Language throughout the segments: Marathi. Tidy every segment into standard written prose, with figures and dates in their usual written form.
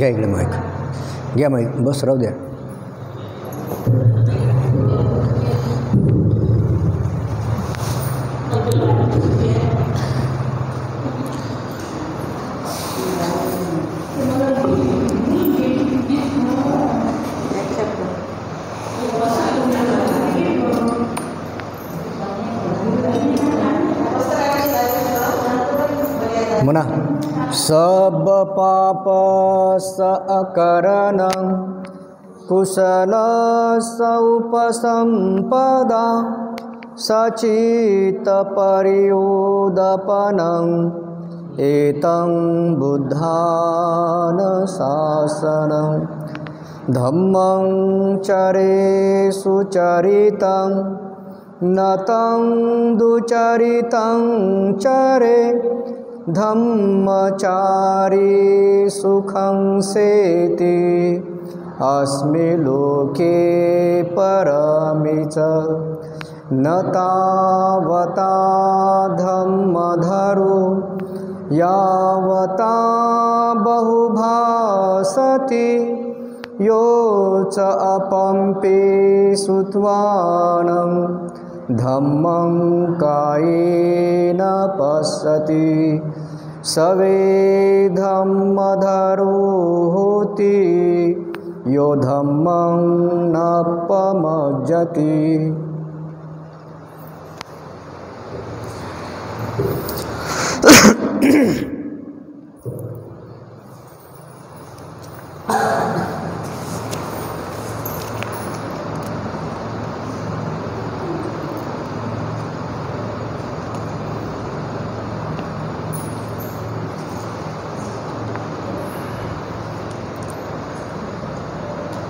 घ्या इकडे माईक, घ्या माईक, बस राहू द्या. म्हणा सब पाप स अकरणं कुशल सौपसंपदा सचित परियोदपनं एतं बुद्धान शासनं धम्मं चरे सुचरितं नतं दुचरितं चरे धम्मचारी सुखं सेति अस्मि लोके परमि च न तावता धम्मधरो यावता बहुभासति यो च अपम्पे सुत्वानं धम्मं कायेन पश्यति सवे धम्मधरो होति यो धम्मं न पमज्जति.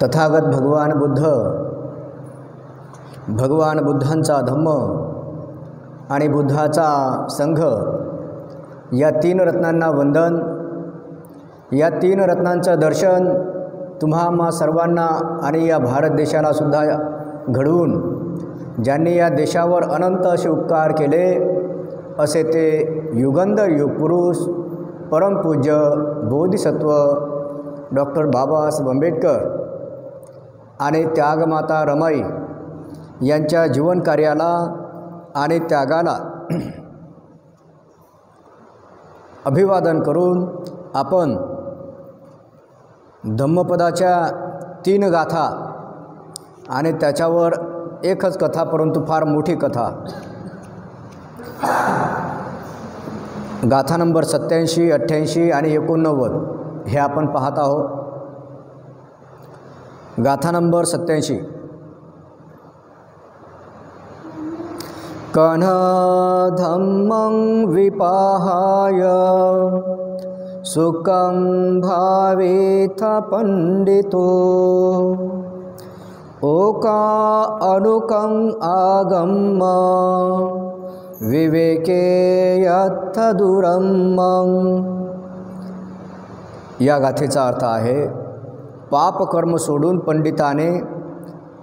तथागत भगवान बुद्धांचा धम्म आणि बुद्धाचा संघ या तीन रत्नांना वंदन. या तीन रत्नांचं दर्शन तुम्हा सर्वांना आणि या भारत देशाला सुद्धा घडवून ज्यांनी या देशावर अनंत असे उपकार केले असे ते युगंधर युगपुरुष परमपूज्य बोधिसत्व डॉक्टर बाबासाहेब आंबेडकर आणि त्यागमाता रमाई यांच्या जीवनकार्याला आणि त्यागाला अभिवादन करून आपण धम्मपदाच्या 3 गाथा आणि त्याच्यावर एकच कथा, परंतु फार मोठी कथा, गाथा नंबर 87, 88 आणि 89 हे आपण पाहत आहोत. गाथा नंबर 87. कण धम्मं विपाहाय सुखं भावेथ पंडितो ओका अनुकं आगम्य विवेके यथ दुरम्मं. या गाथेचा अर्थ आहे, पाप कर्म सोडून पंडिताने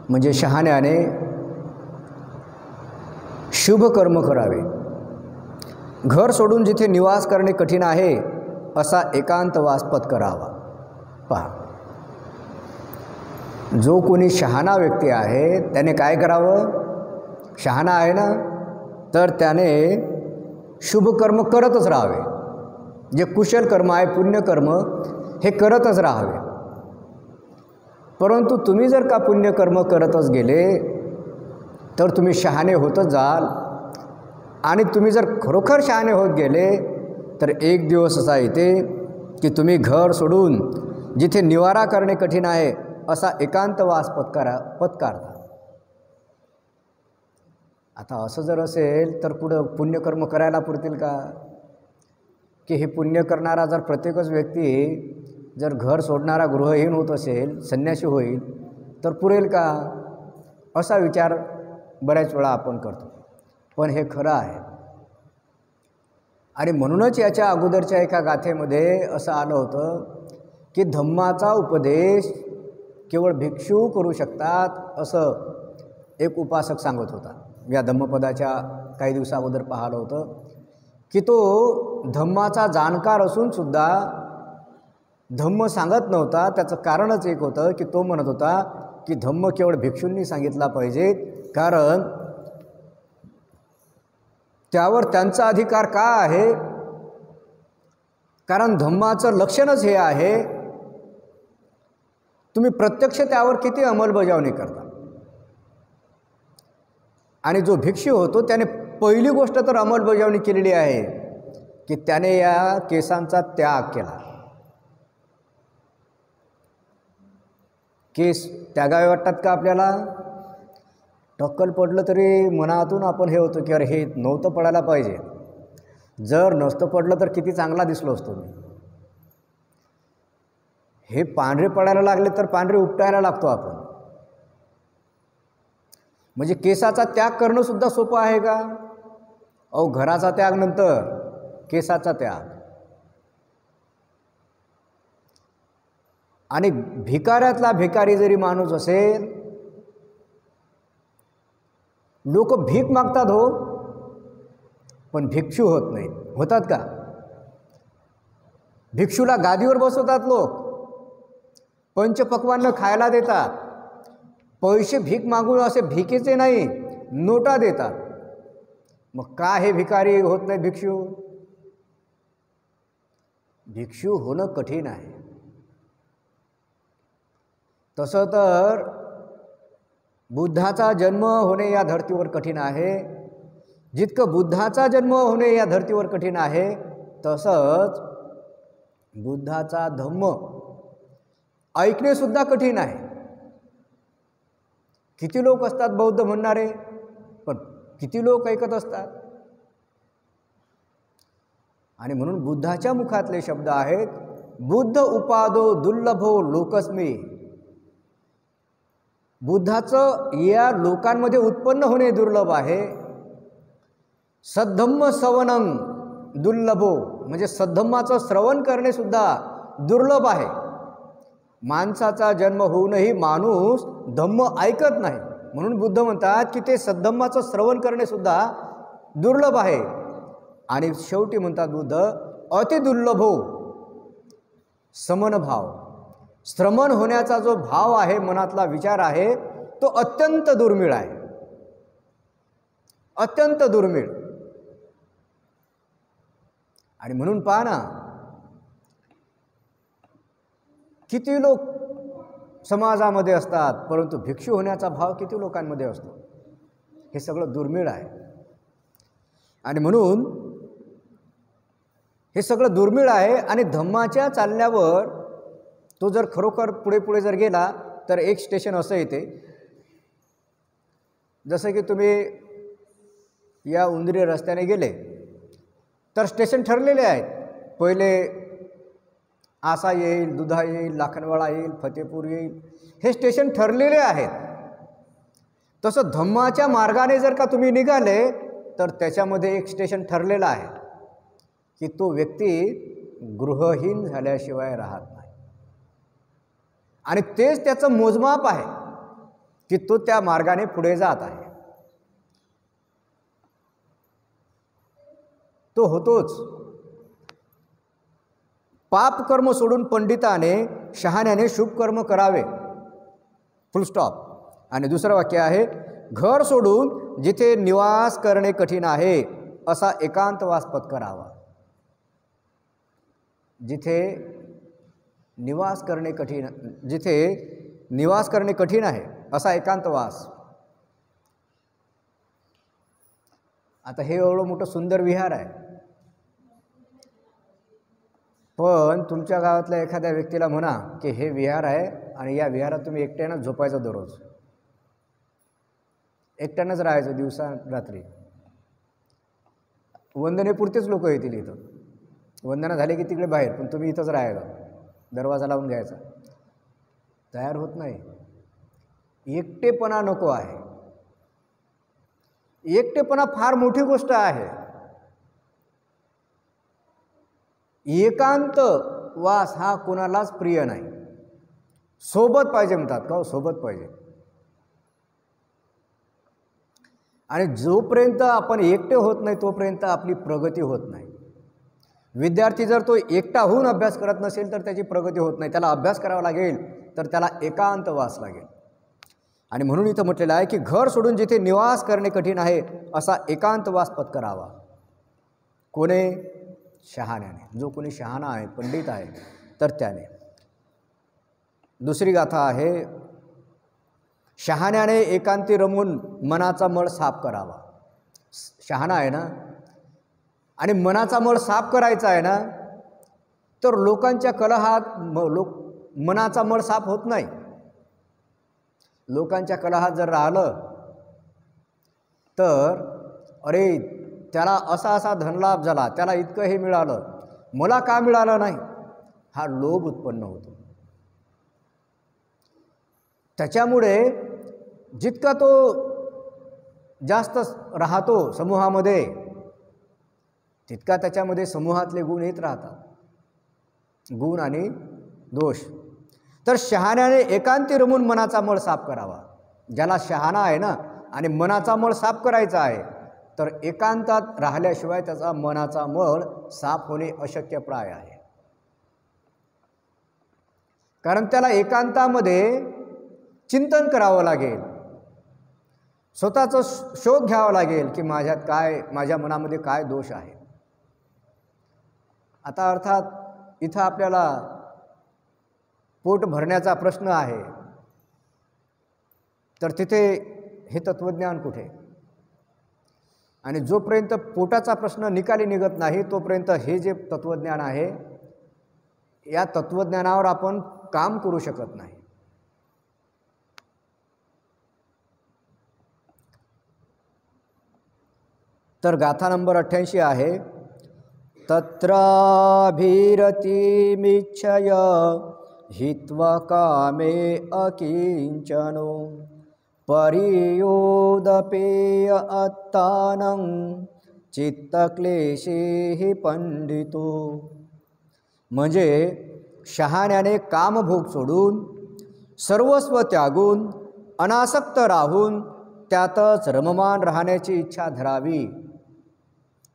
म्हणजे शहाण्याने शुभ कर्म करावे. घर सोडून जिथे निवास करणे कठीण आहे असा एकांतवास पत्करावा. पहा, जो कोणी शहाणा व्यक्ती आहे त्याने काय करावं? शहाणा आहे ना, तर त्याने शुभ कर्म करतच राहावे. जे कुशल कर्म आहे, पुण्यकर्म, हे करतच राहावे. परंतु तुम्ही जर का पुण्यकर्म करतच गेले तर तुम्ही शहाणे होतच जाल. आणि तुम्ही जर खरोखर शहाणे होत गेले तर एक दिवस असा येते की तुम्ही घर सोडून जिथे निवारा करणे कठीण आहे असा एकांतवास पत्कारता. आता असं जर असेल तर पुढं पुण्यकर्म करायला पुरतील का? की हे पुण्य करणारा जर प्रत्येकच व्यक्ती जर घर सोडणारा गृहहीन होत असेल, संन्यासी होईल, तर पुरेल का? असा विचार बऱ्याच वेळा आपण करतो. पण हे खरं आहे. आणि म्हणूनच याच्या अगोदरच्या एका गाथेमध्ये असं आलं होतं की धम्माचा उपदेश केवळ भिक्षू करू शकतात असं एक उपासक सांगत होता. या धम्मपदाच्या काही दिवसाअगोदर पाहिलं होतं की तो धम्माचा जाणकार असून सुद्धा धम्म सांगत नव्हता. त्याचं कारणच एक होतं की तो म्हणत होता की धम्म केवळ भिक्षूंनी सांगितला पाहिजे, कारण त्यावर त्यांचा अधिकार का आहे? कारण धम्माचं लक्षणच हे आहे, तुम्ही प्रत्यक्ष त्यावर किती अंमलबजावणी करता. आणि जो भिक्षू होतो त्याने पहिली गोष्ट तर अंमलबजावणी केलेली आहे की त्याने या केसांचा त्याग केला. केस त्यागावे वाटतात का आपल्याला? टक्कल पडलं तरी मनातून आपण हे होतं की अरे हे नव्हतं पडायला पाहिजे. जर नसतं पडलं तर किती चांगला दिसलो असतो मी. हे पांढरे पडायला लागले तर पांढरे उपटायला लागतो आपण. म्हणजे केसाचा त्याग करणं सुद्धा सोपं आहे का? अहो, घराचा त्याग नंतर केसाचा त्याग. आणि भिकाऱ्यातला भिकारी जरी माणूस असेल, लोक भीक मागतात हो, पण भिक्षू होत नाहीत. होतात का? भिक्षूला गादीवर बसवतात लोक, पंचपक्वान्न खायला देतात, पैसे भीक मागून असे भिकेचे नाही, नोटा देतात. मग का हे भिकारी होत नाही भिक्षू? भिक्षू होणं कठीण आहे. तसं तर बुद्धाचा जन्म होणे या धर्तीवर कठीण आहे. जितकं बुद्धाचा जन्म होणे या धर्तीवर कठीण आहे, तसंच बुद्धाचा धम्म ऐकणे सुद्धा कठीण आहे. किती लोक असतात बौद्ध म्हणणारे, पण किती लोक ऐकत असतात. आणि म्हणून बुद्धाच्या मुखातले शब्द आहेत, बुद्ध उपादो दुर्लभो लोकस्मी. बुद्धाचं या लोकांमध्ये उत्पन्न होणे दुर्लभ आहे. सद्धम्म सवनं दुर्लभो, म्हणजे सद्धम्माचं श्रवण करणे सुद्धा दुर्लभ आहे. माणसाचा जन्म होऊनही माणूस धम्म ऐकत नाही, म्हणून बुद्ध म्हणतात की ते सद्धम्माचं श्रवण करणे सुद्धा दुर्लभ आहे. आणि शेवटी म्हणतात बुद्ध, अतिदुर्लभो समनभाव. श्रमण होण्याचा जो भाव आहे, मनातला विचार आहे, तो अत्यंत दुर्मिळ आहे, अत्यंत दुर्मिळ. आणि म्हणून पहा ना, किती लोक समाजामध्ये असतात, परंतु भिक्षू होण्याचा भाव किती लोकांमध्ये असतो. हे सगळं दुर्मिळ आहे. आणि म्हणून हे सगळं दुर्मिळ आहे. आणि धम्माच्या चालण्यावर तो जर खरोखर पुढे पुढे जर गेला तर एक स्टेशन असं येते, जसं की तुम्ही या उंदरी रस्त्याने गेले तर स्टेशन ठरलेले आहेत. पहिले आसा येईल, दुधा येईल, लाखनवाडा येईल, फतेपूर येईल, हे स्टेशन ठरलेले आहेत. तसं धम्माच्या मार्गाने जर का तुम्ही निघाले तर त्याच्यामध्ये एक स्टेशन ठरलेलं आहे की तो व्यक्ती गृहहीन झाल्याशिवाय राहत नाही. आणि तेच त्याचं मोजमाप आहे की तो त्या मार्गाने पुढे जात आहे. तो होतोच. पाप कर्म सोडून पंडिताने शहाण्याने शुभ कर्म करावे, फुल स्टॉप. आणि दुसरं वाक्य आहे, घर सोडून जिथे निवास करणे कठीण आहे असा एकांतवास पत्करावा. जिथे निवास करणे कठीण, जिथे निवास करणे कठीण आहे असा एकांतवास. आता हे एवढं मोठं सुंदर विहार आहे, पण तुमच्या गावातल्या एखाद्या व्यक्तीला म्हणा की हे विहार आहे आणि या विहारात तुम्ही एकट्यानंच झोपायचं, दररोज एकट्यानंच राहायचं, दिवसा रात्री. वंदनेपुरतेच लोक येतील इथं, वंदना झाली की तिकडे बाहेर, पण तुम्ही इथंच राहायचं, दरवाजा लावून घ्यायचा. तयार होत नाही. एकटेपणा नको आहे. एकटेपणा फार मोठी गोष्ट आहे. एकांत वास हा कोणालाच प्रिय नाही. सोबत पाहिजे म्हणतात का, सोबत पाहिजे. आणि जोपर्यंत आपण एकटे होत नाही तोपर्यंत आपली प्रगती होत नाही. विद्यार्थी जर तो एकटा होऊन अभ्यास करत नसेल तर त्याची प्रगती होत नाही. त्याला अभ्यास करावा लागेल तर त्याला एकांतवास लागेल. आणि म्हणून इथं म्हटलेलं आहे की घर सोडून जिथे निवास करणे कठीण आहे असा एकांतवास पत्करावा. कोणे? शहाण्याने. जो कोणी शहाणा आहे, पंडित आहे, तर त्याने. दुसरी गाथा आहे, शहाण्याने एकांती रमून मनाचा मळ साफ करावा. शहाणा आहे ना, आणि मनाचा मळ साफ करायचा आहे ना, तर लोकांच्या कलहात मनाचा मळ साफ होत नाही. लोकांच्या कलहात जर राहिलं तर अरे त्याला असा असा धनलाभ झाला, त्याला इतकं हे मिळालं, मला का मिळालं नाही, हा लोभ उत्पन्न होतो. त्याच्यामुळे जितका तो जास्त राहतो समूहामध्ये तितका त्याच्यामध्ये समूहातले गुण येत राहतात, गुण आणि दोष. तर शहाण्याने एकांती रमून मनाचा मळ साफ करावा. ज्याला शहाणा आहे ना आणि मनाचा मळ साफ करायचा आहे तर एकांतात राहिल्याशिवाय त्याचा मनाचा मळ साफ होणे अशक्यप्राय आहे. कारण त्याला एकांतामध्ये चिंतन करावं लागेल, स्वतःचा शोध घ्यावा लागेल की माझ्यात काय, माझ्या मनामध्ये काय दोष आहे. आता अर्थात इथं आपल्याला पोट भरण्याचा प्रश्न आहे, तर तिथे हे तत्त्वज्ञान कुठे? आणि जोपर्यंत पोटाचा प्रश्न निकाली निघत नाही तोपर्यंत हे जे तत्त्वज्ञान आहे या तत्त्वज्ञानावर आपण काम करू शकत नाही. तर गाथा नंबर 88 आहे, तत्राभिरतिमिच्छय हित्वा कामे अकिंचनो परियोदपेय अत्तानं चित्तक्लेशे पंडितो. म्हणजे शहाण्याने कामभोग सोडून सर्वस्व त्यागून अनासक्त राहून त्यातच रममान राहण्याची इच्छा धरावी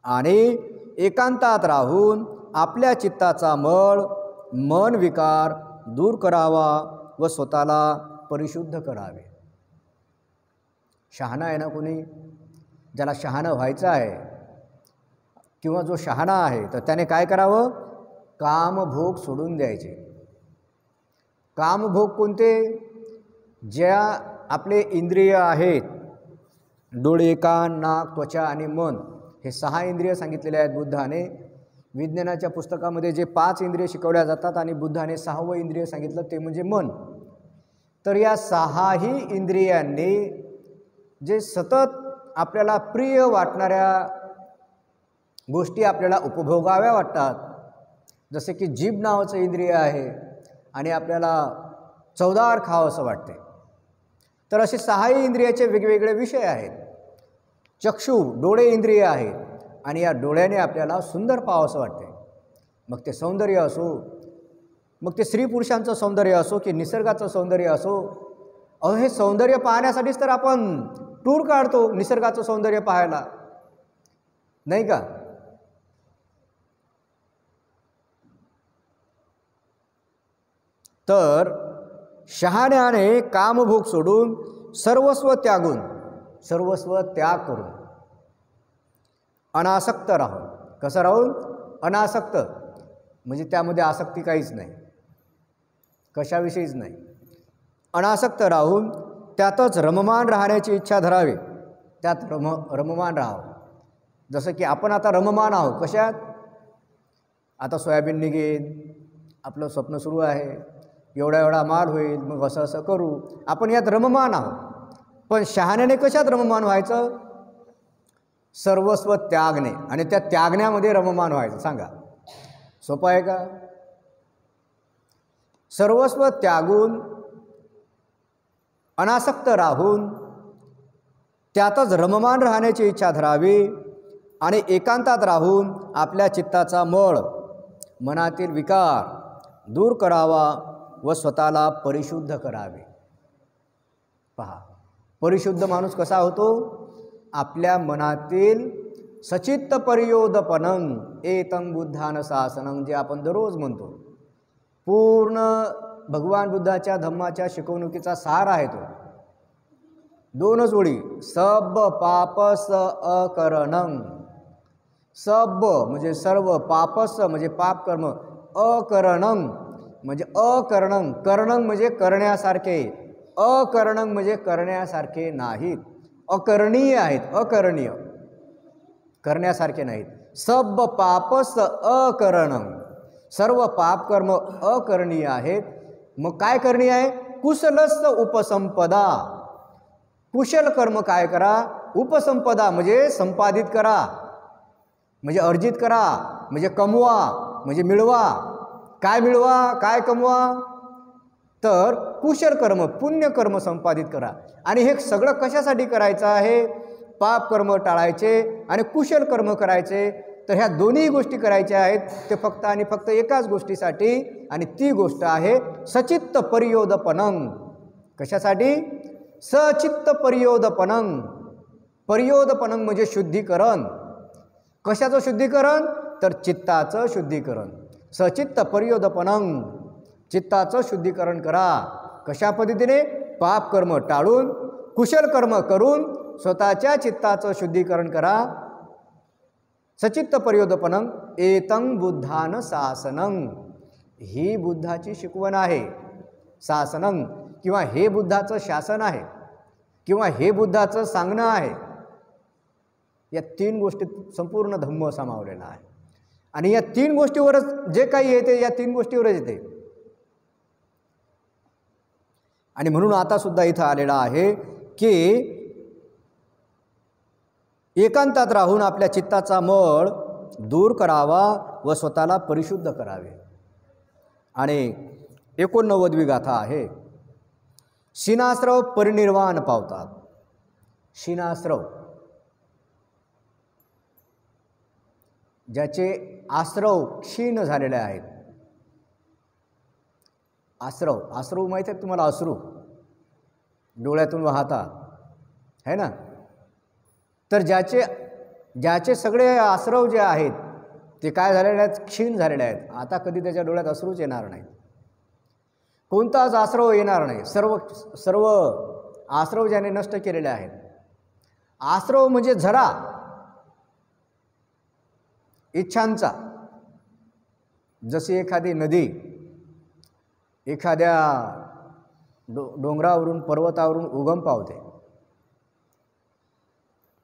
आणि एकांतात राहून आपल्या चित्ताचा मळ, मन विकार दूर करावा व स्वतःला परिशुद्ध करावे. शहाणा आहे ना कोणी, ज्याला शहाणं व्हायचं आहे किंवा जो शहाणा आहे तर त्याने काय करावं? कामभोग सोडून द्यायचे. कामभोग कोणते? ज्या आपले इंद्रिय आहेत, डोळे, कान, नाक, त्वचा आणि मन, हे 6 इंद्रिय सांगितलेले आहेत बुद्धाने. विज्ञानाच्या पुस्तकामध्ये जे 5 इंद्रिय शिकवल्या जातात आणि बुद्धाने 6वं इंद्रिय सांगितलं ते म्हणजे मन. तर या 6ही इंद्रियांनी जे सतत आपल्याला प्रिय वाटणाऱ्या गोष्टी आपल्याला उपभोगाव्या वाटतात, जसे की जीभ नावाचं इंद्रिय आहे आणि आपल्याला चवदार खावंसं वाटते, तर असे 6ही इंद्रियाचे वेगवेगळे विषय आहेत. चक्षु, डोळे इंद्रिय आहेत आणि या डोळ्याने आपल्याला सुंदर पाहावंसं वाटते. मग ते सौंदर्य असो, मग ते स्त्री पुरुषांचं सौंदर्य असो की निसर्गाचं सौंदर्य असो. हे सौंदर्य पाहण्यासाठीच तर आपण टूर काढतो निसर्गाचं सौंदर्य पाहायला, नाही का? तर शहाण्याने कामभोग सोडून सर्वस्व त्यागून, सर्वस्व त्याग करून अनासक्त राहून. कसं राहून? अनासक्त म्हणजे त्यामध्ये आसक्ती काहीच नाही, कशाविषयीच नाही. अनासक्त राहून त्यातच रममान राहण्याची इच्छा धरावी. त्यात रममान राहावं. जसं की आपण आता रममान आहोत. कशात? आता सोयाबीन निघेल, आपलं स्वप्न सुरू आहे, एवढा एवढा माल होईल, मग असं असं करू, आपण यात रममान आहोत. पण शहाण्याने कशात रममान व्हायचं? सर्वस्व त्यागणे, आणि त्या त्यागण्यामध्ये रममान व्हायचं. सांगा, सोपं आहे का? सर्वस्व त्यागून अनासक्त राहून त्यातच रममान राहण्याची इच्छा धरावी आणि एकांतात राहून आपल्या चित्ताचा मळ, मनातील विकार दूर करावा व स्वतःला परिशुद्ध करावे. पहा, परिशुद्ध माणूस कसा होतो? आपल्या मनातील सचित्त पर्योदपनं एतं बुद्धान शासनं, जे आपण दररोज म्हणतो. पूर्ण भगवान बुद्धाच्या धम्माच्या शिकवणुकीचा सार आहे तो. 2च ओळी. सब पापस अकरणं. सब म्हणजे सर्व, पापस म्हणजे पाप कर्म, अकरणं म्हणजे अकरणं. करणं म्हणजे करण्यासारखे, अकरणं म्हणजे करण्यासारखे नाहीत, अकरणीय आहेत, अकरणीय, करण्यासारखे नाहीत. सब पापस अकरणं, सर्व पाप कर्म अकरणीय आहेत. मग काय करणीय आहे? कुशलस्स उपसंपदा. कुशल कर्म काय करा? उपसंपदा म्हणजे संपादित करा, म्हणजे अर्जित करा, म्हणजे कमवा, म्हणजे मिळवा. काय मिळवा? काय कमवा? तर कुशल कर्म, पुण्यकर्म संपादित करा. आणि हे सगळं कशासाठी करायचं आहे? पाप कर्म टाळायचे आणि कुशल कर्म करायचे. तर ह्या दोन्ही गोष्टी करायच्या आहेत ते फक्त आणि फक्त एकाच गोष्टीसाठी, आणि ती गोष्ट आहे सचित्त पर्योदपनं. कशासाठी? सचित्त पर्योदपनं. पर्योदपनं म्हणजे शुद्धीकरण. कशाचं शुद्धीकरण? तर चित्ताचं शुद्धीकरण. सचित्त पर्योदपनं, चित्ताचं शुद्धीकरण करा. कशा पद्धतीने? पाप कर्म टाळून, कुशल कर्म करून स्वतःच्या चित्ताचं शुद्धीकरण करा. सचित्त पर्योदपनं एतं बुद्धान शासनं. ही बुद्धाची शिकवण आहे. शासनं किंवा हे बुद्धाचं शासन आहे, किंवा हे बुद्धाचं सांगणं आहे. या 3 गोष्टीत संपूर्ण धम्म सामावलेला आहे. आणि या 3 गोष्टीवरच जे काही येते, या 3 गोष्टीवरच येते. आणि म्हणून आता सुद्धा इथं आलेला आहे की एकांतात राहून आपल्या चित्ताचा मळ दूर करावा व स्वतःला परिशुद्ध करावे. आणि 89वी गाथा आहे. क्षीणाश्रव परिनिर्वाण पावतात. क्षीणाश्रव, ज्याचे आश्रव क्षीण झालेले आहेत. आश्रव, आश्रव माहीत आहे तुम्हाला? अश्रू डोळ्यातून वाहतात, है ना? तर ज्याचे सगळे आश्रव जे आहेत ते काय झालेले आहेत? क्षीण झालेले आहेत. आता कधी त्याच्या डोळ्यात अश्रूच येणार नाही, कोणताच आश्रव येणार नाही. सर्व आश्रव ज्याने नष्ट केलेले आहेत. आश्रव म्हणजे झरा इच्छांचा. जशी एखादी नदी एखाद्या डोंगरावरून, पर्वतावरून उगम पावते,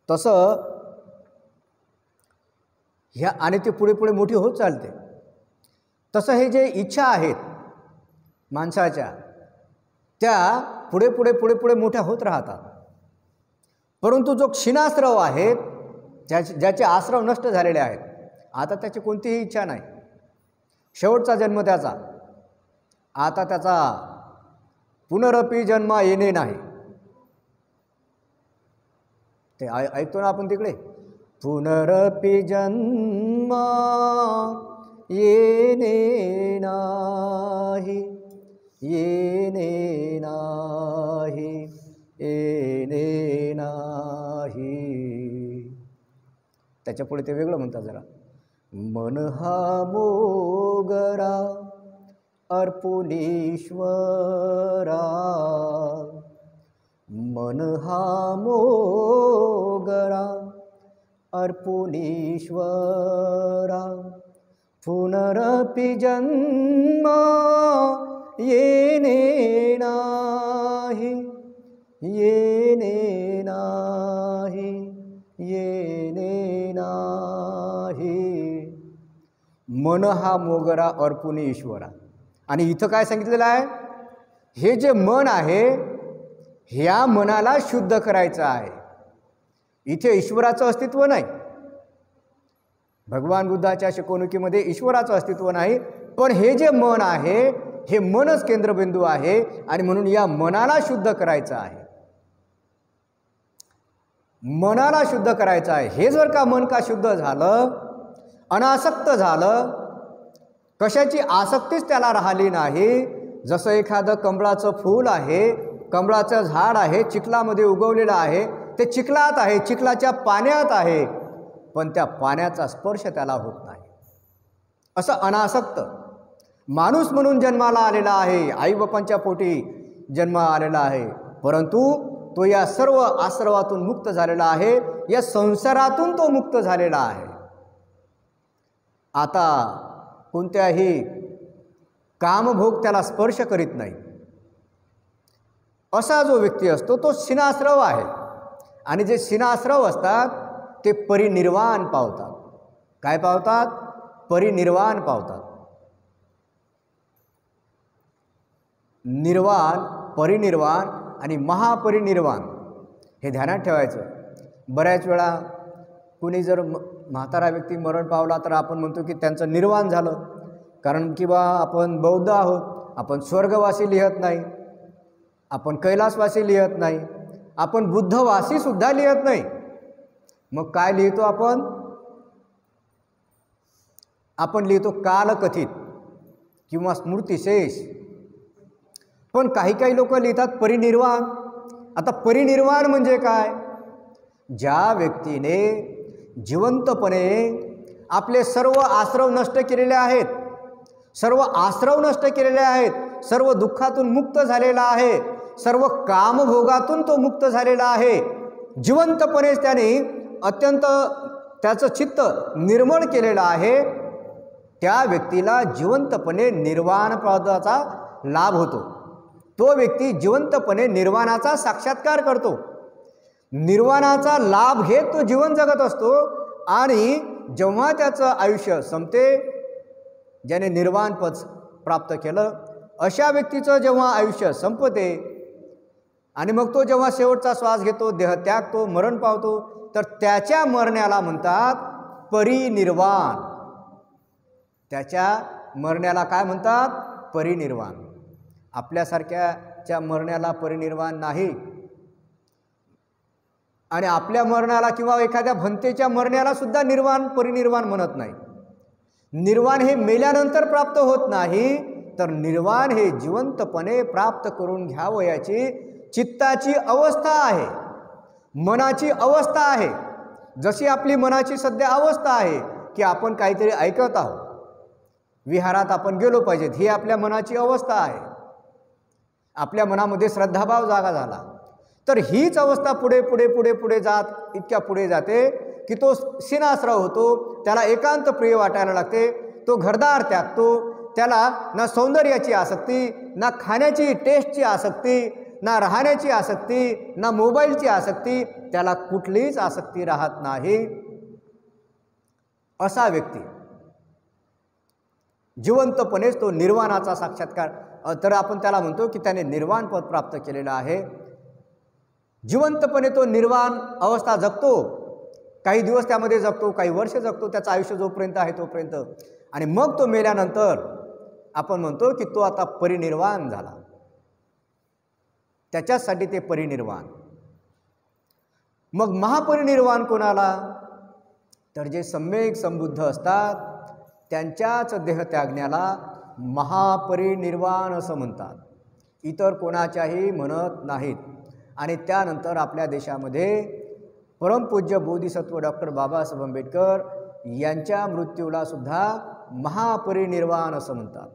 तसं ह्या, आणि ती पुढे पुढे मोठी होत चालते. तसं हे जे इच्छा आहेत माणसाच्या, त्या पुढे पुढे पुढे पुढे मोठ्या होत राहतात. परंतु जो क्षीणाश्रव आहे, ज्याचे आश्रव नष्ट झालेले आहेत, आता त्याची कोणतीही इच्छा नाही, शेवटचा जन्म त्याचा, आता त्याचा पुनरपी जन्म येणे नाही. ते ऐकतो ना आपण तिकडे, पुनरपि जन्म येणे नाही, येणे नाही, येणे नाही. त्याच्या पुढे ते वेगळं म्हणतात जरा. मन हा मोगरा अर्पुनीश्वरा, मन हा मोगरा अर्पुनीश्वरा, पुनरपि जन्म येणे नाही, येणे नाही, येणे नाही. मन हा मोगरा अर्पुनी ईश्वरा. आणि इथं काय सांगितलेलं आहे? हे जे मन आहे, ह्या मनाला शुद्ध करायचं आहे. इथे ईश्वराचं अस्तित्व नाही. भगवान बुद्धाच्या शिकवणुकीमध्ये ईश्वराचं अस्तित्व नाही, पण हे जे मन आहे, हे मनच केंद्रबिंदू आहे. आणि म्हणून या मनाला शुद्ध करायचं आहे, मनाला शुद्ध करायचं आहे. हे जर का मन का शुद्ध झालं, अनासक्त झालं, कशाची आसक्तीच त्याला राहिली नाही. जसं एखादं कमळाचं फूल आहे, कमळाचं झाड आहे, चिखलामध्ये उगवलेलं आहे, ते चिखलात आहे, चिखलाच्या पाण्यात आहे, पण त्या पाण्याचा स्पर्श त्याला होत नाही. असं अनासक्त माणूस म्हणून जन्माला आलेला आहे, आईबापांच्या पोटी जन्म आलेला आहे, परंतु तो या सर्व आश्रवातून मुक्त झालेला आहे, या संसारातून तो मुक्त झालेला आहे. आता कोणत्याही कामभोग त्याला स्पर्श करीत नाही. असा जो व्यक्ती असतो तो शिनाश्रव आहे. आणि जे शिनाश्रव असतात ते परिनिर्वाण पावतात. काय पावतात? परिनिर्वाण पावतात. निर्वाण, परिनिर्वाण आणि महापरिनिर्वाण हे ध्यानात ठेवायचं. बऱ्याच वेळा कुणी जर म्हातारा व्यक्ती मरण पावला तर आपण म्हणतो की त्यांचं निर्वाण झालं, कारण की बा आपण बौद्ध आहोत, आपण स्वर्गवासी लिहत नाही, आपण कैलासवासी लिहत नाही, आपण बुद्धवासी सुद्धा लिहत नाही. मग काय लिहितो आपण? आपण लिहितो कालकथित किंवा स्मृतिशेष. पण काही काही लोक लिहितात परिनिर्वाण. आता परिनिर्वाण म्हणजे काय? ज्या व्यक्तीने जिवंतपणे आपले सर्व आश्रव नष्ट केलेले आहेत, सर्व आश्रव नष्ट केलेले आहेत, सर्व दुःखातून मुक्त झालेला आहे, सर्व कामभोगातून तो मुक्त झालेला आहे, जिवंतपणेच त्याने अत्यंत त्याचं चित्त निर्मळ केलेलं आहे, त्या व्यक्तीला जिवंतपणे निर्वाण पदाचा लाभ होतो. तो व्यक्ती जिवंतपणे निर्वाणाचा साक्षात्कार करतो, निर्वाणाचा लाभ घेत तो जीवन जगत असतो. आणि जेव्हा त्याचं आयुष्य संपते, ज्याने निर्वाण पद प्राप्त केलं, अशा व्यक्तीचं जेव्हा आयुष्य संपते आणि मग तो जेव्हा शेवटचा श्वास घेतो, देह त्यागतो, मरण पावतो, तर त्याच्या मरण्याला म्हणतात परिनिर्वाण. त्याच्या मरण्याला काय म्हणतात? परिनिर्वाण. आपल्यासारख्याच्या मरण्याला परिनिर्वाण नाही. आणि आपल्या मरणाला किंवा एखाद्या भंतेच्या मरण्याला सुद्धा निर्वाण परिनिर्वाण म्हणत नाही. निर्वाण हे मेल्यानंतर प्राप्त होत नाही, तर निर्वाण हे जिवंतपणे प्राप्त करून घ्यावयाची चित्ताची अवस्था आहे, मनाची अवस्था आहे. जशी आपली मनाची सध्या अवस्था आहे की आपण काहीतरी ऐकत आहोत, विहारात आपण गेलो पाहिजेत, ही आपल्या मनाची अवस्था आहे. आपल्या मनामध्ये श्रद्धाभाव जागा झाला तर हीच अवस्था पुढे पुढे पुढे पुढे जात इतक्या पुढे जाते की तो शिनाश्रव होतो, त्याला एकांत प्रिय वाटायला लागते, तो घरदार त्यागतो, त्याला ना सौंदर्याची आसक्ती, ना खाण्याची टेस्टची आसक्ती, ना राहण्याची आसक्ती, ना मोबाईलची आसक्ती, त्याला कुठलीच आसक्ती राहत नाही. असा व्यक्ती जिवंतपणेच तो निर्वाणाचा साक्षात्कार, तर आपण त्याला म्हणतो की त्याने निर्वाण पद प्राप्त केलेलं आहे. जिवंतपणे तो निर्वाण अवस्था जगतो, काही दिवस त्यामध्ये जगतो, काही वर्ष जगतो, त्याचं आयुष्य जोपर्यंत आहे तोपर्यंत. आणि मग तो मेल्यानंतर आपण म्हणतो की तो आता परिनिर्वाण झाला. त्याच्यासाठी ते परिनिर्वाण. मग महापरिनिर्वाण कोणाला? तर जे सम्यक संबुद्ध असतात त्यांच्याच देह त्यागण्याला महापरिनिर्वाण असं म्हणतात, इतर कोणाच्याही म्हणत नाहीत. आणि त्यानंतर आपल्या देशामध्ये परमपूज्य बोधिसत्व डॉक्टर बाबासाहेब आंबेडकर यांच्या मृत्यूला सुद्धा महापरिनिर्वाण असं म्हणतात.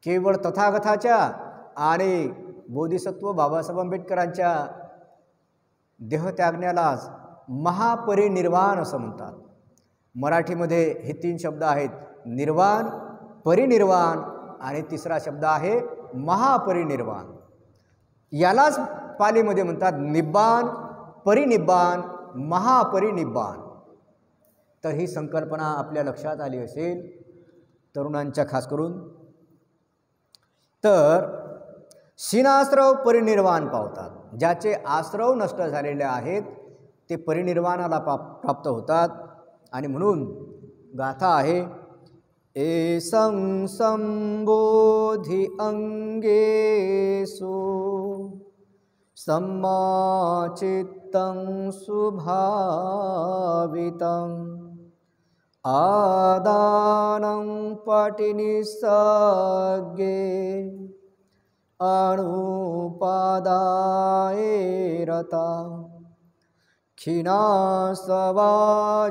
केवळ तथागताच्या आणि बोधिसत्व बाबासाहेब आंबेडकरांच्या देह त्यागण्यालाच महापरिनिर्वाण असं म्हणतात. मराठीमध्ये हे 3 शब्द आहेत, निर्वाण, परिनिर्वाण आणि तिसरा शब्द आहे महापरिनिर्वाण. यालाच पालीमध्ये म्हणतात निब्बाण, परिनिब्बाण, महापरिनिब्बाण. तर ही संकल्पना आपल्या लक्षात आली असेल तरुणांच्या खास करून. तर शिनाश्रव परिनिर्वाण पावतात, ज्याचे आश्रव नष्ट झालेले आहेत ते परिनिर्वाणाला प्राप्त होतात. आणि म्हणून गाथा आहे, एसं संबोधि अंगेषु सम्माचित्तं सुभावितं आदानं पटिनिसग्गे अनुपादाय रता क्षीणासवा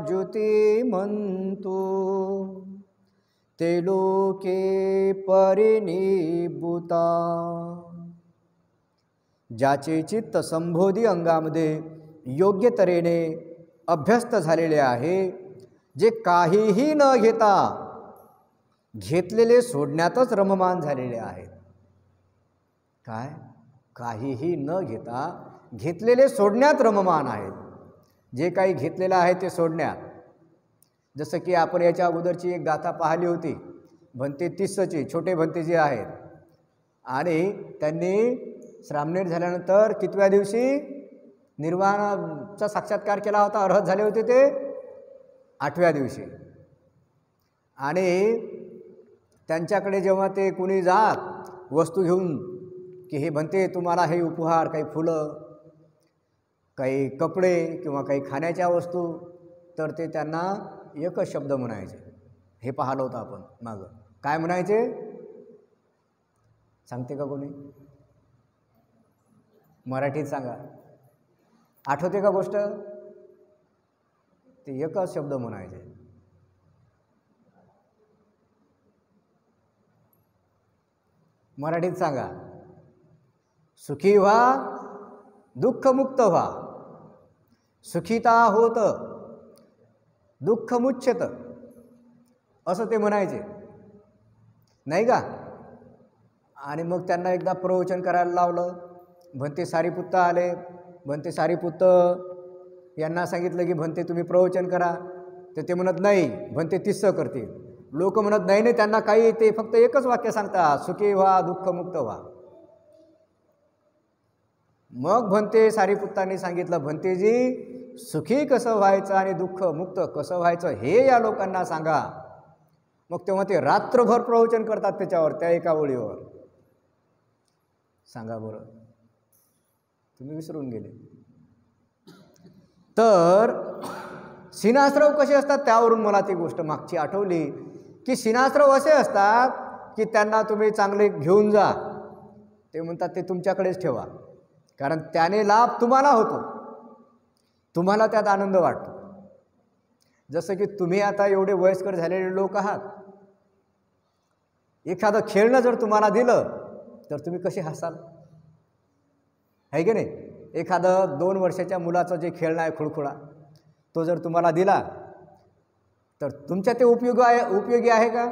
ज्योतिमंतो ते लोके परिनिभूता. ज्याचे चित्त संबोधी अंगामध्ये योग्य तऱ्हेने अभ्यस्त झालेले आहे, जे काहीही न घेता घेतलेले सोडण्यातच रममान झालेले आहेत. काय? काहीही न घेता घेतलेले सोडण्यात रममान आहेत. जे काही घेतलेलं आहे ते सोडण्यात. जसं की आपण याच्या अगोदरची एक गाथा पाहिली होती, भंते 30ची, छोटे भंते जे आहेत, आणि त्यांनी श्रामणेर झाल्यानंतर कितव्या दिवशी निर्वाणाचा साक्षात्कार केला होता, अर्हत झाले होते ते 8व्या दिवशी. आणि त्यांच्याकडे जेव्हा ते कुणी जात वस्तू घेऊन की हे भंते तुम्हाला हे उपहार, काही फुलं, काही कपडे किंवा काही खाण्याच्या वस्तू, तर ते त्यांना एकच शब्द म्हणायचे. हे पाहिलं होतं आपण मागं. काय म्हणायचे सांगते का कोणी? मराठीत सांगा, आठवते का गोष्ट? ते एकच शब्द म्हणायचे. मराठीत सांगा. सुखी व्हा, दुःखमुक्त व्हा. सुखिता होत, दुःख मुच्यत, असं ते म्हणायचे, नाही का? आणि मग त्यांना एकदा प्रवचन करायला लावलं. भंते सारीपुत्त आले. भंते सारीपुत्त यांना सांगितलं की भंते तुम्ही प्रवचन करा. तर ते म्हणत नाही, भंते 30 करतील. लोक म्हणत नाही नाही, त्यांना काही, ते फक्त एकच वाक्य सांगतात, सुखी व्हा, दुःखमुक्त व्हा. मग भंते सारीपुत्तांनी सांगितलं, भंतेजी सुखी कसं व्हायचं आणि दुःख मुक्त कसं व्हायचं हे या लोकांना सांगा. मग तेव्हा ते रात्रभर प्रवचन करतात त्याच्यावर, त्या एका ओळीवर. सांगा बरं, तुम्ही विसरून गेले. तर सिनास्रव कसे असतात, त्यावरून मला ती गोष्ट मागची आठवली की सिनास्रव असे असतात की त्यांना तुम्ही चांगले घेऊन जा. ते म्हणतात ते तुमच्याकडेच ठेवा, कारण त्याने लाभ तुम्हाला होतो, तुम्हाला त्यात आनंद वाटतो. जसं की तुम्ही आता एवढे वयस्कर झालेले लोक आहात, एखादं खेळणं जर तुम्हाला दिलं तर तुम्ही कसे हसाल, आहे की नाही? एखादं 2 वर्षाच्या मुलाचं जे खेळणं आहे खुळखुळा, तो जर तुम्हाला दिला तर तुमच्या ते उपयोगी आहे का?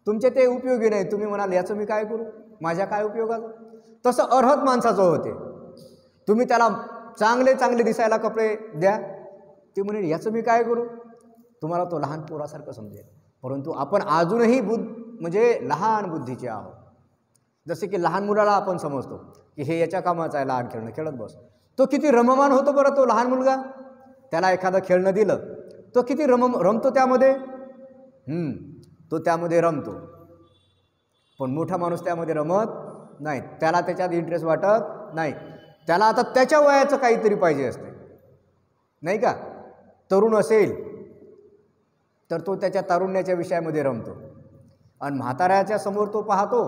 तुमचे ते उपयोगी नाही. तुम्ही म्हणाल याचं मी काय करू, माझ्या काय उपयोगाचं? तसं अर्हत माणसाचं होते. तुम्ही त्याला चांगले चांगले दिसायला कपडे द्या, ते म्हणेल याचं मी काय करू. तुम्हाला तो लहान पोरासारखं समजेल. परंतु आपण अजूनही म्हणजे लहान बुद्धीचे आहोत. जसे की लहान मुलाला आपण समजतो की हे याच्या कामाचं आहे, लहान खेळणं खेळत बस. तो किती रममान होतो बरं तो लहान मुलगा. त्याला एखादं खेळणं दिलं, तो किती रमतो त्यामध्ये. तो त्यामध्ये रमतो. पण मोठा माणूस त्यामध्ये रमत नाही, त्याला त्याच्यात इंटरेस्ट वाटत नाही. त्याला आता त्याच्या वयाचं काहीतरी पाहिजे असते, नाही का? तरुण असेल तर तो त्याच्या तारुण्याच्या विषयामध्ये रमतो, आणि म्हाताऱ्याच्या समोर तो पाहतो,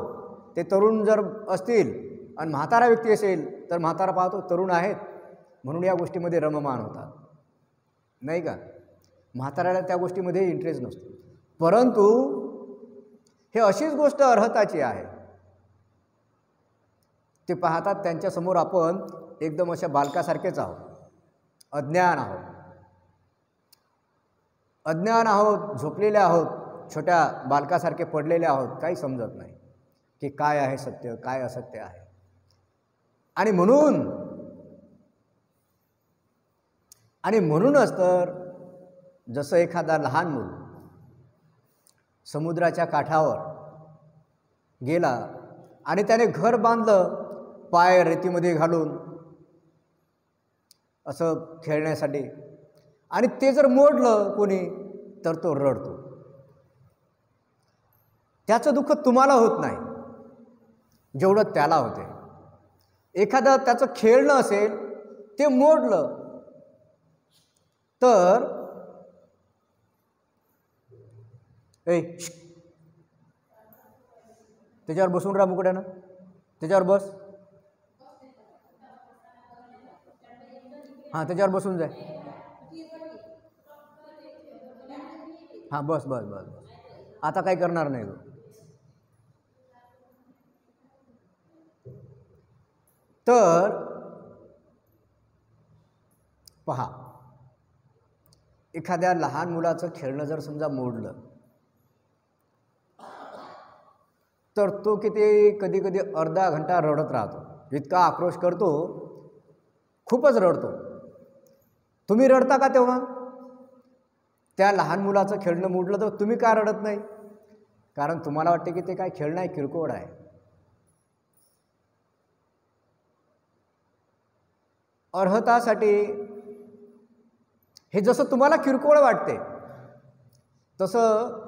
ते तरुण जर असतील आणि म्हातारा व्यक्ती असेल तर म्हातारा पाहतो तरुण आहेत म्हणून या गोष्टीमध्ये रममान होतात, नाही का? म्हाताऱ्याला त्या गोष्टीमध्ये इंटरेस्ट नसतो. परंतु हे अशीच गोष्ट अर्हताची आहे. ते पाहतात त्यांच्यासमोर आपण एकदम अशा बालकासारखेच आहोत, अज्ञान आहोत, झोपलेले आहोत, छोट्या बालकासारखे पडलेले आहोत, काही समजत नाही की काय आहे सत्य, काय असत्य आहे. आणि म्हणूनच तर जसं एखादा लहान मूल समुद्राच्या काठावर गेला आणि त्याने घर बांधलं पाय रेतीमध्ये घालून असं खेळण्यासाठी, आणि ते जर मोडलं कोणी तर तो रडतो. त्याचं दुःख तुम्हाला होत नाही जेवढं त्याला होते. एखादं त्याचं खेळणं असेल, ते मोडलं तर त्याच्यावर बसून राहा मुकड्यानं, त्याच्यावर बस. हां त्याच्यावर बसून जाय. हां बस बस बस बस. आता काही करणार नाही तू. तर पहा, एखाद्या लहान मुलाचं खेळणं जर समजा मोडलं तर तो कधी कधी अर्धा घंटा रडत राहतो, इतका आक्रोश करतो, खूपच रडतो. तुम्ही रडता का तेव्हा? त्या लहान मुलाचं खेळणं मोडलं तर तुम्ही का रडत नाही? कारण तुम्हाला वाटते की ते काय खेळणं आहे, किरकोळ आहे. अर्हतासाठी हे जसं तुम्हाला किरकोळ वाटते तसं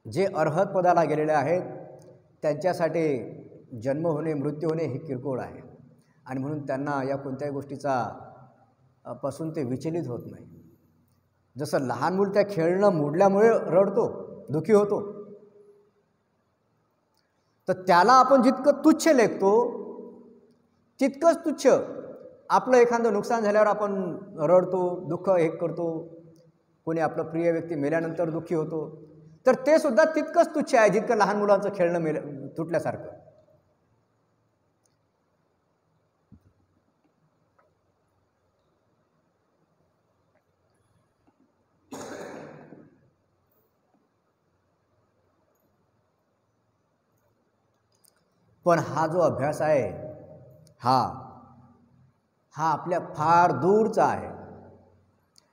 जे अर्हत पदाला गेलेले आहेत त्यांच्यासाठी जन्म होणे, मृत्यू होणे हे किरकोळ आहे. आणि म्हणून त्यांना या कोणत्याही गोष्टीचा पासून ते विचलित होत नाही. जसं लहान मूल त्या खेळणं मोडल्यामुळे रडतो, दुःखी होतो, तर त्याला आपण जितकं तुच्छ लेखतो तितकंच तुच्छ आपलं एखादं नुकसान झाल्यावर आपण रडतो, दुःख हे करतो. कोणी आपलं प्रिय व्यक्ती मेल्यानंतर दुःखी होतो, तर ते सुद्धा तितकंच तुच्छ आहे जितकं लहान मुलांचं खेळणं तुटल्यासारखं. पण हा जो अभ्यास आहे हा आपल्या फार दूरचा आहे.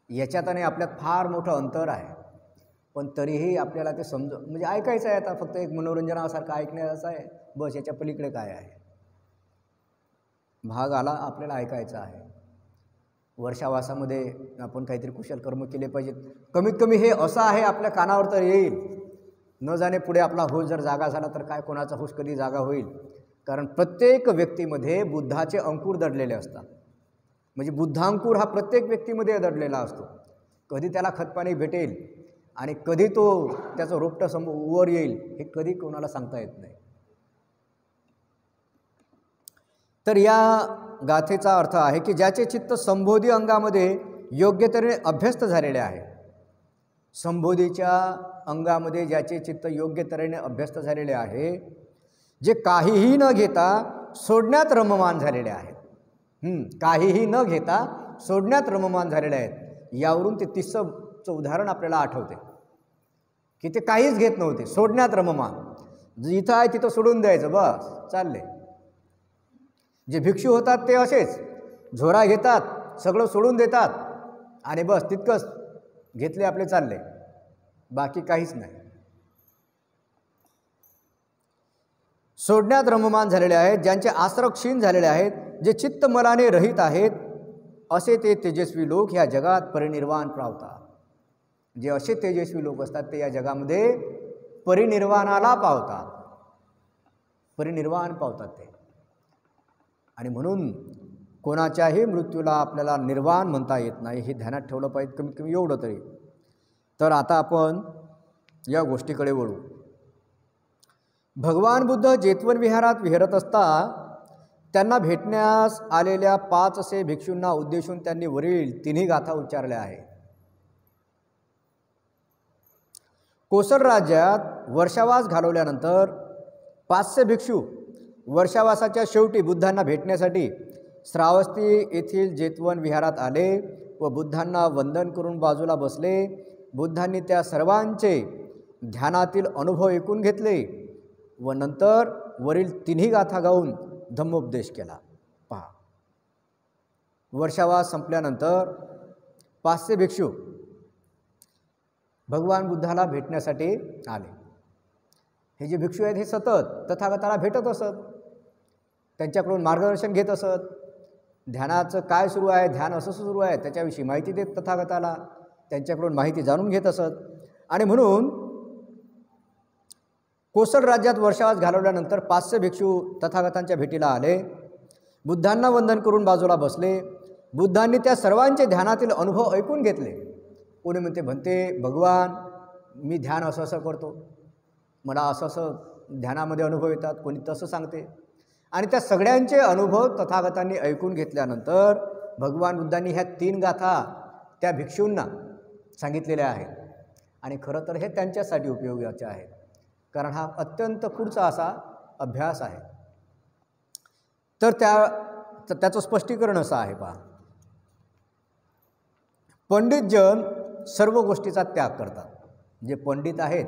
याच्यात आणि आपल्यात फार मोठं अंतर आहे. पण तरीही आपल्याला ते म्हणजे ऐकायचं आहे. आता फक्त एक मनोरंजनासारखं ऐकण्याचं आहे, बस. याच्या पलीकडे काय आहे? भाग आला आपल्याला ऐकायचा आहे. वर्षावासामध्ये आपण काहीतरी कुशल कर्म केले पाहिजेत. कमीत कमी हे असं आहे आपल्या कानावर तर येईल. न जाणे पुढे आपला होश जर जागा झाला तर काय, कोणाचा होश कधी जागा होईल? कारण प्रत्येक व्यक्तीमध्ये बुद्धाचे अंकुर दडलेले असतात. म्हणजे बुद्धांकुर हा प्रत्येक व्यक्तीमध्ये दडलेला असतो. कधी त्याला खतपाणी भेटेल आणि कधी तो त्याचं रोपटं वर येईल हे कधी कोणाला सांगता येत नाही. तर या गाथेचा अर्थ आहे की ज्याचे चित्त संबोधी अंगामध्ये योग्य तऱ्हेने अभ्यस्त झालेले आहे, संबोधीच्या अंगामध्ये ज्याचे चित्त योग्य तऱ्हेने अभ्यस्त झालेले आहे, जे काहीही न घेता सोडण्यात रममान झालेले आहेत. काहीही न घेता सोडण्यात रममान झालेले आहेत. यावरून ते 30चं उदाहरण आपल्याला आठवते की ते काहीच घेत नव्हते, सोडण्यात रममान. जिथं आहे तिथं सोडून द्यायचं, बस चालले. जे भिक्षू होतात ते असेच झोरा घेतात, सगळं सोडून देतात आणि बस तितकंच घेतले आपले, चालले, बाकी काहीच नाही. सोडण्यात रममान झालेले आहेत, ज्यांचे आश्रय क्षीण झालेले आहेत, जे चित्तमलाने रहित आहेत, असे ते तेजस्वी लोक ह्या जगात परिनिर्वाण पावतात. जे असे तेजस्वी लोक असतात ते या जगामध्ये परिनिर्वाणाला पावतात, परिनिर्वाण पावतात ते. आणि म्हणून कोणाच्याही मृत्यूला आपल्याला निर्वाण म्हणता येत नाही, हे ध्यानात ठेवलं पाहिजे, कमीत कमी एवढं तरी. तर आता आपण या गोष्टीकडे वळू. भगवान बुद्ध जेतवन विहारात विहरत असता त्यांना भेटण्यास आलेल्या 5 भिक्षूंना उद्देशून त्यांनी वरील 3 गाथा उच्चारल्या आहेत. कोसल राज्यात वर्षावास घालवल्यानंतर 500 भिक्षू वर्षावासाच्या शेवटी बुद्धांना भेटण्यासाठी श्रावस्ती येथील जेतवन विहारात आले व बुद्धांना वंदन करून बाजूला बसले. बुद्धांनी त्या सर्वांचे ध्यानातील अनुभव ऐकून घेतले व नंतर वरील 3 गाथा गाऊन धम्मोपदेश केला. पहा, वर्षावास संपल्यानंतर 500 भिक्षू भगवान बुद्धाला भेटण्यासाठी आले. हे जे भिक्षू आहेत हे सतत तथागताला भेटत असत, त्यांच्याकडून मार्गदर्शन घेत असत. ध्यानाचं काय सुरू आहे, ध्यान असं सुरू आहे त्याच्याविषयी माहिती देत तथागताला, त्यांच्याकडून माहिती जाणून घेत असत. आणि म्हणून कोसल राज्यात वर्षावास घालवल्यानंतर 500 भिक्षू तथागतांच्या भेटीला आले, बुद्धांना वंदन करून बाजूला बसले. बुद्धांनी त्या सर्वांचे ध्यानातील अनुभव ऐकून घेतले. कोणी म्हणते भगवान मी ध्यान असं असं करतो, मला असं असं ध्यानामध्ये अनुभव येतात, कोणी तसं सांगते. आणि त्या सगळ्यांचे अनुभव तथागतांनी ऐकून घेतल्यानंतर भगवान बुद्धांनी ह्या 3 गाथा त्या भिक्षूंना सांगितलेल्या आहेत आणि खरं तर हे त्यांच्यासाठी उपयोगाचे आहेत, कारण हा अत्यंत पुढचा असा अभ्यास आहे. तर त्याचं स्पष्टीकरण असं आहे. पहा, पंडितजन सर्व गोष्टीचा त्याग करतात. जे पंडित आहेत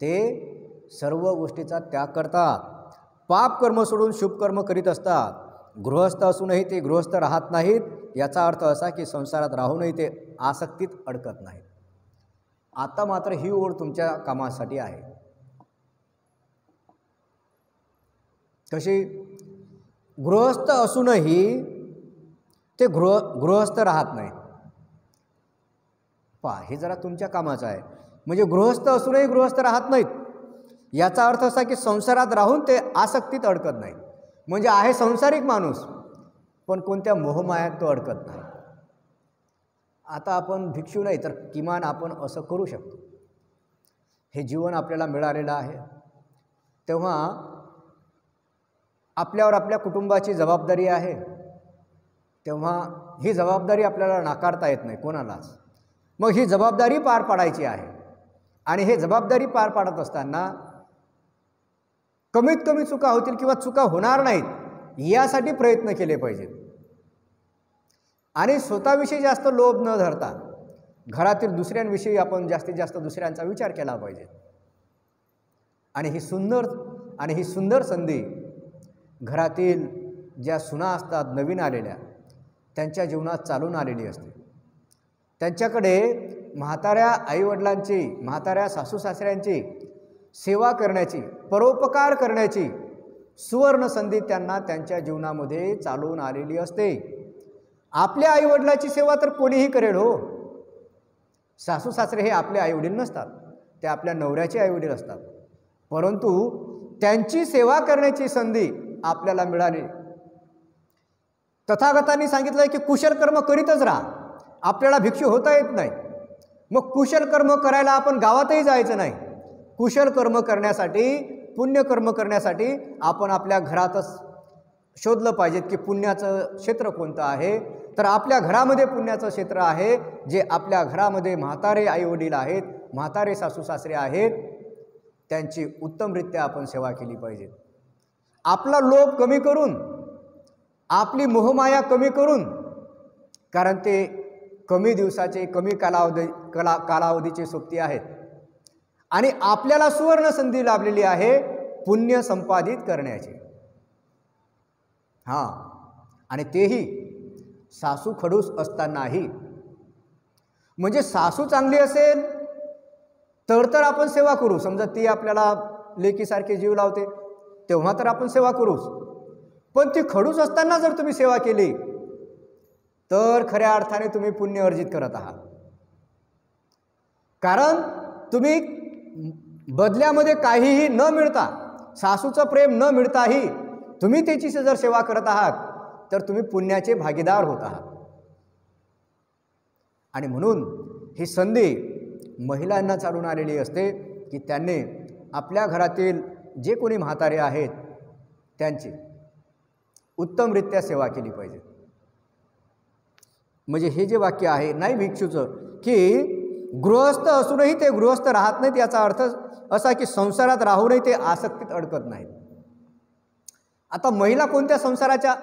ते सर्व गोष्टीचा त्याग करतात, पाप कर्म सोडून शुभ कर्म करीत असतात. गृहस्थ असूनही ते गृहस्थ राहत नाहीत. याचा अर्थ असा की संसारात राहूनही ते आसक्तीत अडकत नाहीत. आता मात्र ही ओळ तुमच्या कामासाठी आहे. कशी? गृहस्थ असूनही ते गृहस्थ राहत नाहीत. पहा, हे जरा तुमच्या कामाचं आहे. म्हणजे गृहस्थ असूनही गृहस्थ राहत नाहीत याचा अर्थ असा की संसारात राहून ते आसक्तीत अडकत नाहीत. म्हणजे आहे संसारिक माणूस पण कोणत्या मोहमायात तो अडकत नाही. आता आपण भिक्षू नाही तर किमान आपण असं करू शकतो. हे जीवन आपल्याला मिळालेलं आहे तेव्हा आपल्यावर आपल्या कुटुंबाची जबाबदारी आहे. तेव्हा ही जबाबदारी आपल्याला नाकारता येत नाही कोणालाच. मग ही जबाबदारी पार पाडायची आहे आणि हे जबाबदारी पार पाडत असताना कमीत कमी चुका होतील किंवा चुका होणार नाहीत यासाठी प्रयत्न केले पाहिजेत. आणि स्वतःविषयी जास्त लोभ न धरता घरातील दुसऱ्यांविषयी आपण जास्तीत जास्त दुसऱ्यांचा विचार केला पाहिजे. आणि ही सुंदर संधी घरातील ज्या सुना असतात नवीन आलेल्या त्यांच्या जीवनात चालून आलेली असते. त्यांच्याकडे म्हाताऱ्या आईवडिलांची, म्हाताऱ्या सासूसासऱ्यांची सेवा करण्याची, परोपकार करण्याची सुवर्ण संधी त्यांना त्यांच्या जीवनामध्ये चालून आलेली असते. आपल्या आईवडिलाची सेवा तर कोणीही करेल हो. सासू सासरे हे आपले आईवडील नसतात, ते आपल्या नवऱ्याचे आईवडील असतात. परंतु त्यांची सेवा करण्याची संधी आपल्याला मिळाली. तथागतांनी सांगितलं की कुशल कर्म करीतच राहा. आपल्याला भिक्षू होता येत नाही. मग कुशल कर्म करायला आपण गावातही जायचं नाही. कुशल कर्म करण्यासाठी, पुण्यकर्म करण्यासाठी आपण आपल्या घरातच शोधलं पाहिजेत की पुण्याचं क्षेत्र कोणतं आहे. तर आपल्या घरामध्ये पुण्याचं क्षेत्र आहे जे आपल्या घरामध्ये म्हातारे आईवडील आहेत, म्हातारे सासू सासरे आहेत, त्यांची उत्तमरित्या आपण सेवा केली पाहिजे. आपला लोभ कमी करून, आपली मोहमाया कमी करून, कारण ते कमी दिवसाचे, कमी कालावधीचे सोबती आहेत आणि आपल्याला सुवर्ण संधी लाभलेली आहे पुण्य संपादित करण्याची. हां, आणि तेही सासू खडूस असतानाही. म्हणजे सासू चांगली असेल तर आपण सेवा करू. समजा ती आपल्याला लेकीसारखे जीव लावते तेव्हा तर आपण सेवा करूच. पण ती खडूस असताना जर तुम्ही सेवा केली तर खऱ्या अर्थाने तुम्ही पुण्य अर्जित करत आहात. कारण तुम्ही बदल्यामध्ये काहीही न मिळता, सासूचं प्रेम न मिळताही तुम्ही त्याची जर सेवा करत आहात तर तुम्ही पुण्याचे भागीदार होत आहात. आणि म्हणून ही संधी महिलांना चालून आलेली असते की त्यांनी आपल्या घरातील जे कोणी म्हातारे आहेत त्यांची उत्तमरित्या सेवा केली पाहिजे. म्हणजे हे जे वाक्य आहे नाही भिक्षूचं की गृहस्थ असूनही ते गृहस्थ राहत नाहीत याचा अर्थ असा की संसारात राहूनही ते आसक्तीत अडकत नाहीत. आता महिला कोणत्या संसाराच्या?